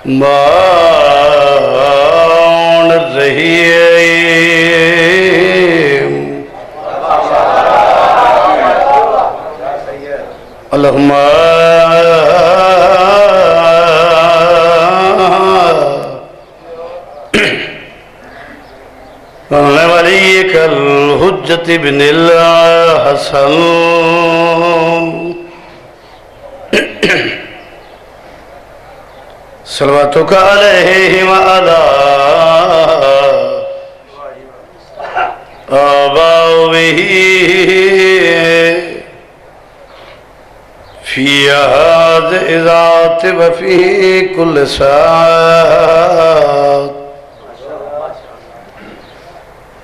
मान रही अल्लाहुम्मा वलियकल हुज्जत इब्निल हसन सल्लल्लाहु अलैहि व अला आबाविही फी हाज़िहि ज़ात व फी कुल्ल सात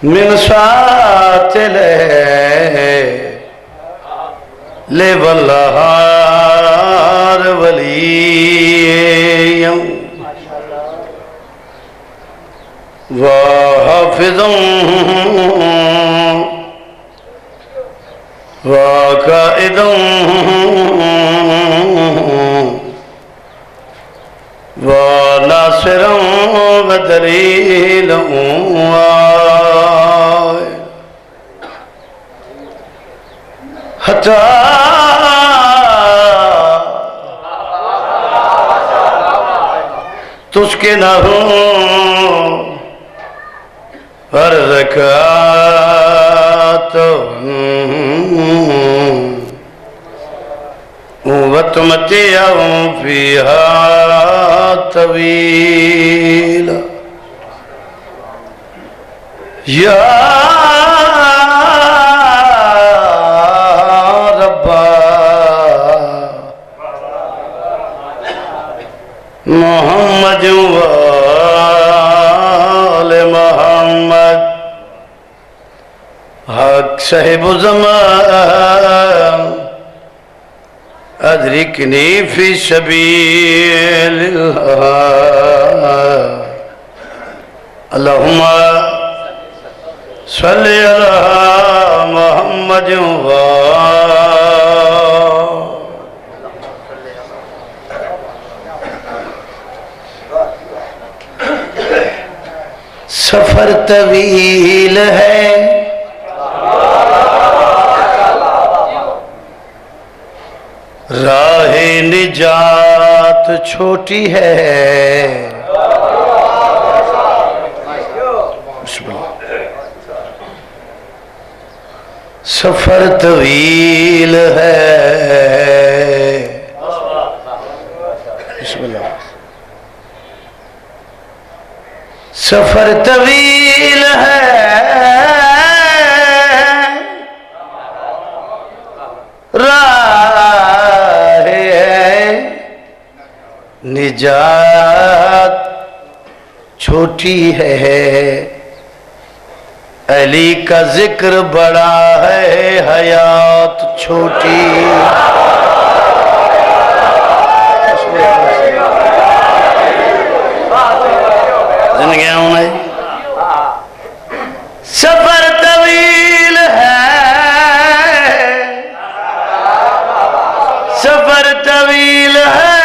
मिन सातिल ले वल्लाहार वलियम व हाफिज़ुम व काइदुम व नासिरुम व दलीलुम हत्ता तुझके न हो हर रकात वतमतियाऊं फीहा तवीला या मोहम्मद वाले मोहम्मद हक साहिब ज़मान अदरिकनी फी सबीलिल्लाह अल्लाहुम्मा सल्लि अला मोहम्मद सफर तवील है राह निजात छोटी है सफर तवील है सफर तवील है राह है निजात छोटी है अली का जिक्र बड़ा है हयात छोटी सफर तवील है सफर तवील है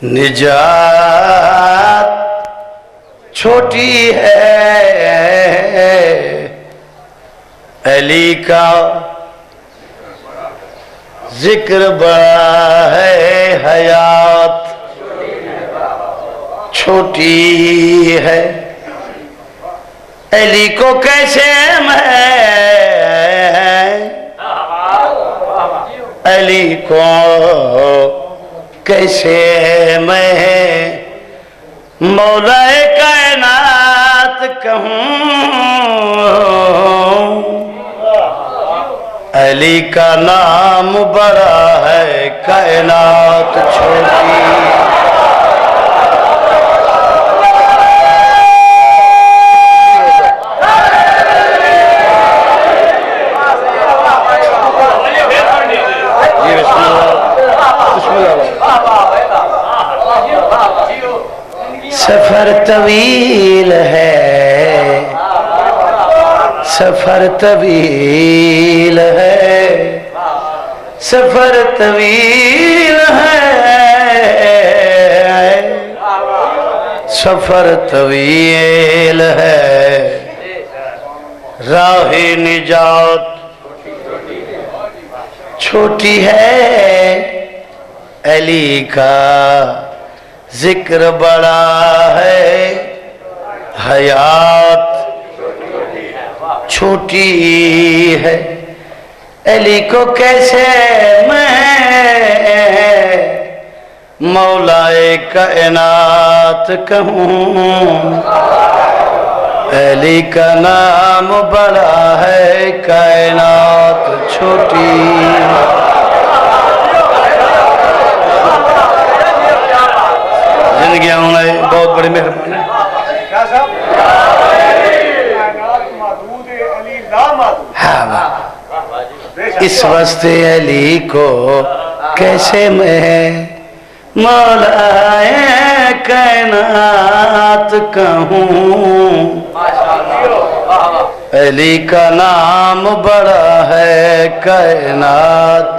निजात छोटी है अली का जिक्र बड़ा है हयात छोटी है अली को कैसे मैं अली को कैसे मैं मौलाए कायनात कहूँ अली का नाम बड़ा है कायनात छोटी सफर तवील है सफर तवील है सफर तवील है, सफर तवील है, राह निजात छोटी है, अली का जिक्र बड़ा है, हयात छोटी है। अली को कैसे मैं मौलाए कायनात कहूँ, अली का नाम बड़ा है, कायनात छोटी। जिंदगी होना बहुत बड़ी मेहरबानी। हाँ, इस वास्ते अली को कैसे मैं मौलाए कायनात कहूँ, अली का नाम बड़ा है, कायनात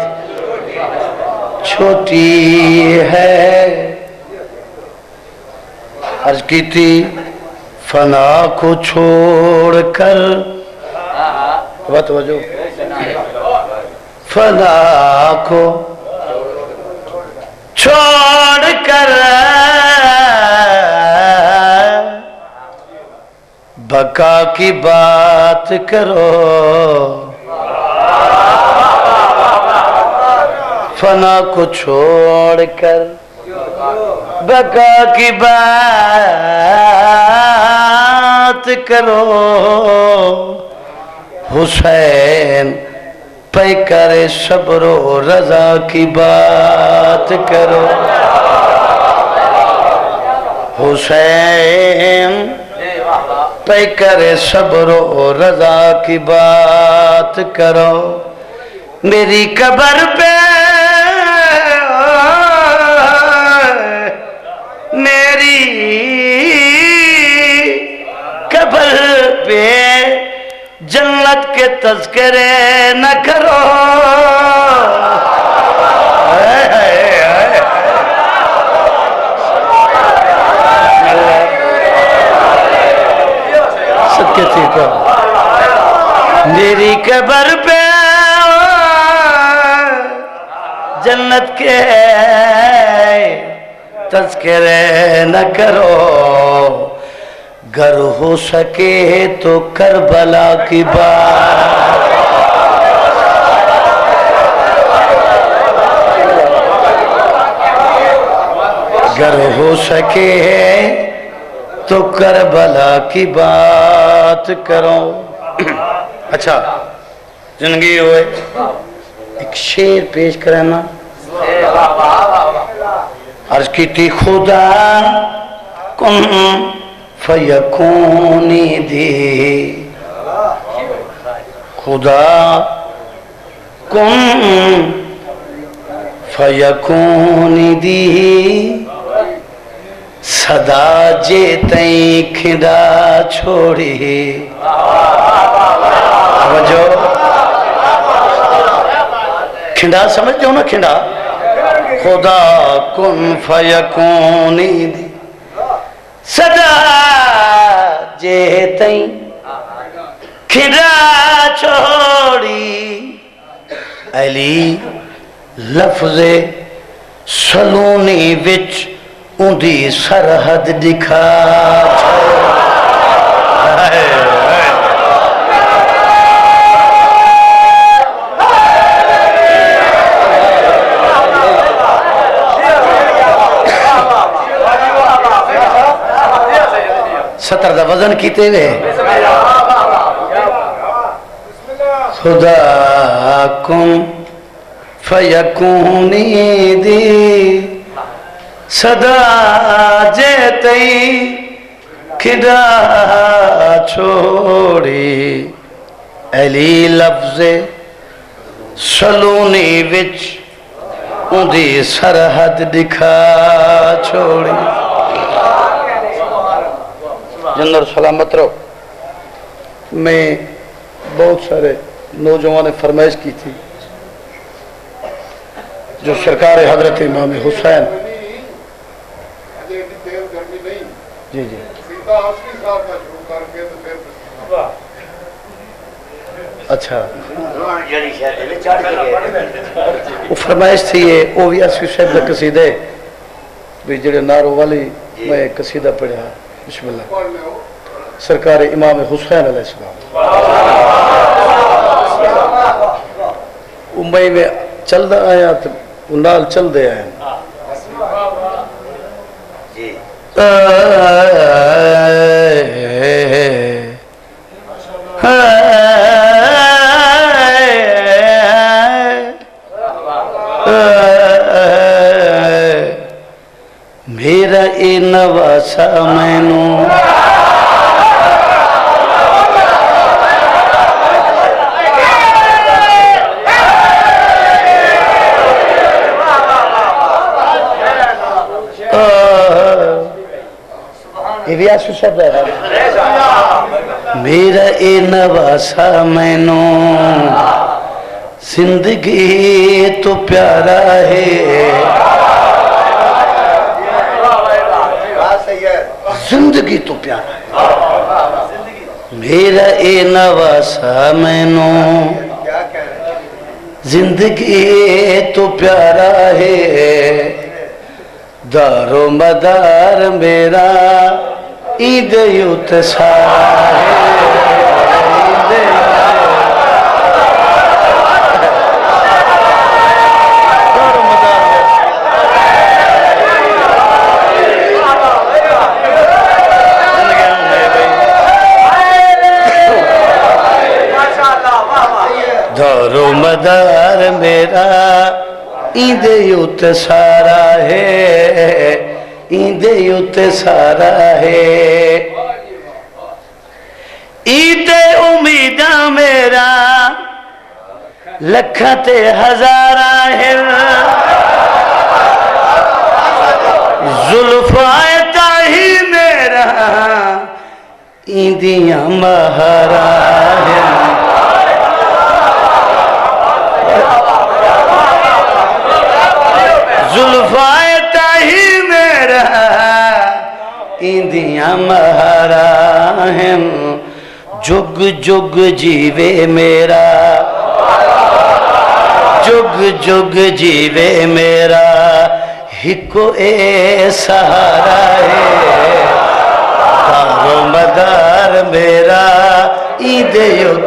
छोटी है। अर्ज की थी फना को छोड़कर, वजो फना को छोड़कर बका की बात करो, फना को छोड़कर बका की बात करो, हुसैन पे करे सब्रो रजा की बात करो, हुसैन पे करे सब्रो रजा की बात करो। मेरी कब्र पे मेरी कब्र पे जन्नत के तज़किरे न करो, सत्य थी तो मेरी कब्र पे जन्नत के तज़किरे न करो, गर हो सके तो करबला की बात, गर हो सके तो करबला की बात करो। अच्छा, जिंदगी हुए एक शेर पेश करना। अर्ज की थी खुदा कुन फयकूनी दी, खुदा कुन फयकूनी दी, सदा जे तई खिंदा छोड़ी। समझो खिंडा, समझते हो ना खिंडा, खुदा कुन फयकूनी दी, सदा जे तई खिंडा छोड़ी। अली लफ्ज़े सलूनी विच उंदी सरहद दिखा, सतर का वजन कीते वे। खुदा कुम फयकूनी दी, सदा जे तई खिदा छोड़ी। अली लफ्ज़े सलूनी विच उंदी सरहद दिखा छोड़ी। जनरल सलामत रहो। मैं बहुत सारे नौजवान ने फरमाइश की थी जो सरकार हजरत इमाम हुसैन जी जी अच्छा वो फरमाइश थी ये वो भी अस्सी साहब का कसीदे भी जेड़े नारो वाली मैं कसीदा पढ़ा बिस्मिल्लाह सरकार इमाम हुसैन अलैहिस्सलाम मुंबई में चलदा आया तो नाल चलदे आए मेरा ए नवासा मैनू मेरा ए नवासा मैनू जिंदगी तो प्यारा है जिंदगी तो प्यारा है मेरा ए नवासा मैनू जिंदगी तो प्यारा है दारो मदार मेरा ईद युत सारा है दारो मदार मेरा ईद युत सारा है ईद युत सारा है ईद उम्मीदा मेरा लखा ते हजारा है जुल्फाए ताही मेरा ईदियां महारा है जुल्फाए ताही मेरा ईदियां महारा है जुग जुग जीवे मेरा जुग जुग जीवे मेरा हिको ए सहारा है तारो मदार मेरा ईद युग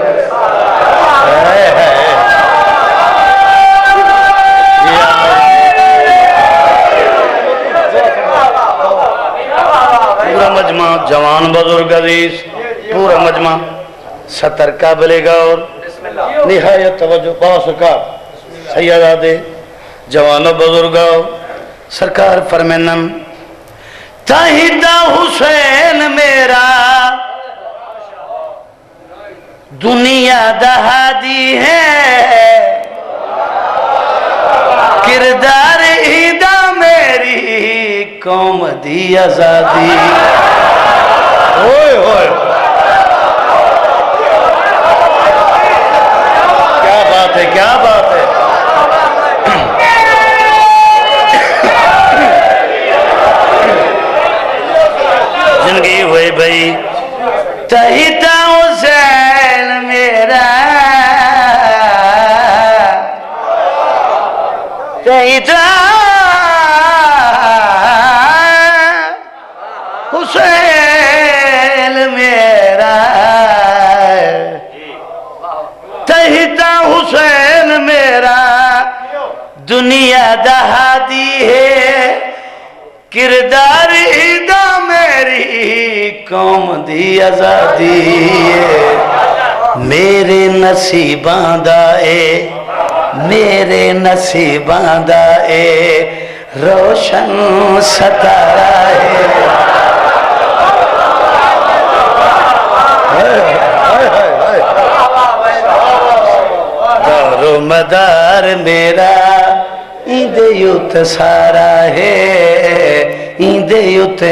पूरा मजमा जवान बुजुर्ग अजीज पूरा मजमा सतर काबिल गौर निहायत तवज्जो बासका सैयदादे जवान बुजुर्ग सरकार फरमानन ताहिदा हुसैन मेरा दुनिया दहादी है किरदार ईदा मेरी कौम दी आजादी ओए ओए क्या बात है क्या बात है जिंदगी हुई भाई तहिता हुसैन मेरा तहिता हुसैन मेरा तहिता हुसैन मेरा दुनिया दहादी है किरदार ईदा मेरी कौम दी आजादी है मेरे नसीबां दा ए मेरे नसीबां दा ए रोशन सतारा है दारो मदार मेरा ईद युत सारा है ईद युत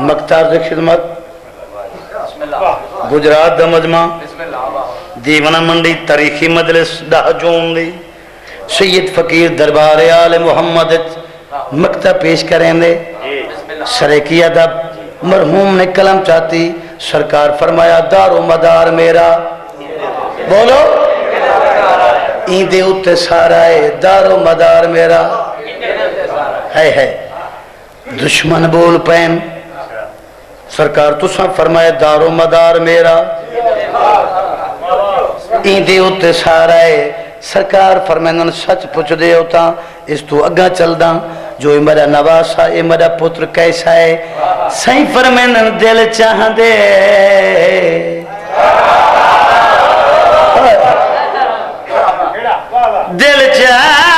मक्तार की खिदमत गुजरात दा मजमा दीवाना मंडी तारीखी मजलिस 10 जून दी सैयद फकीर दरबार आले मुहम्मद मकता पेश करेंगे सरेकी अदब मरहूम ने कलम चाहती सरकार फरमाया दारो मदार मेरा बोलो ईदे उत्ते सारा है दारो मदार मेरा है दुश्मन बोल पैन सरकार तुसा फरमाया दारो मदार मेरा ईदे उत्ते सारा है सरकार फरमांदन सच पुछ दे होता इस तू अगा चलदा जो मेरा नवासा ये मेरा पुत्र कैसा है सही फरमांदन दिल चाहदे दिल चाहदे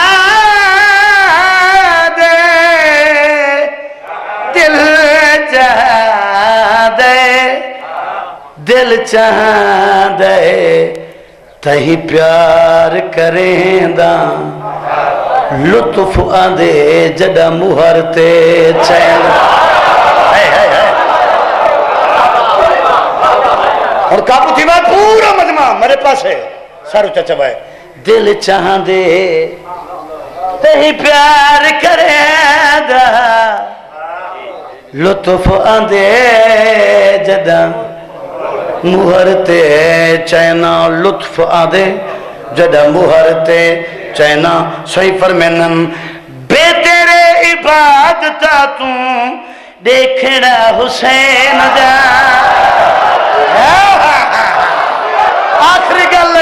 दिल चाहदे दिल चाहदे तही प्यार करेंदा लुत्फ आंदे जड़ा मुहर ते चैन और काबू थी मैं पूरा मजमा मेरे पास है सारू चाचा भाई दिल चाहदे तही प्यार करेंदा लुत्फ आंदे जड़ा मुहर ते चैना लुत्फ आदे जड़ा मुहर ते चैना सही फरमानन बे तेरे इबादता तू देखना हुसैन दा आखिरी गल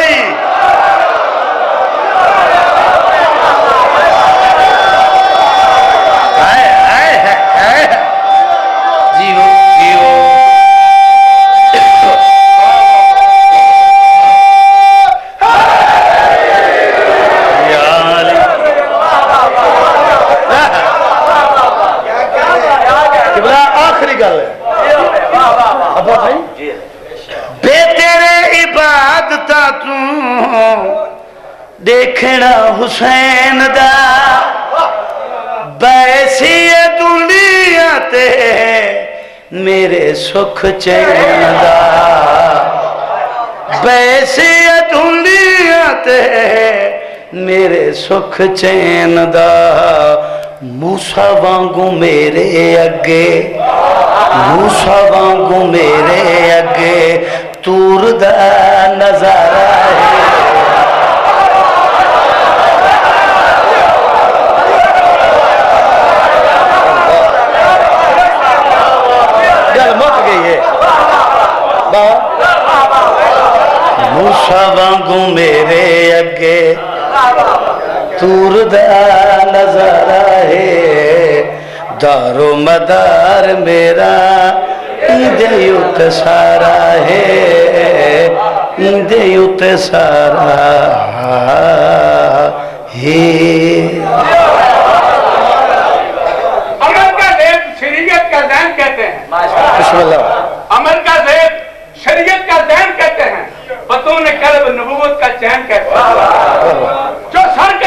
जीवो जीवो देखना हुसैन दा बैसी दुनिया ते मेरे सुख चैन दा बैसी दुनिया ते मेरे सुख चैन दा मूसा वांगू मेरे अगे मूसा वांगू मेरे अगे तूर दा नजारा है मूसा वांगू मेरे अगे तूर दा नजारा है दारो मदार मेरा इंदे युत सारा है इंदे युत सारा है अमल का देव शरीयत का ज़ैन कहते हैं अमल का देव शरीयत का ज़ैन कहते हैं बतून कल्ब नबूवत का चैन कहते हैं जो सर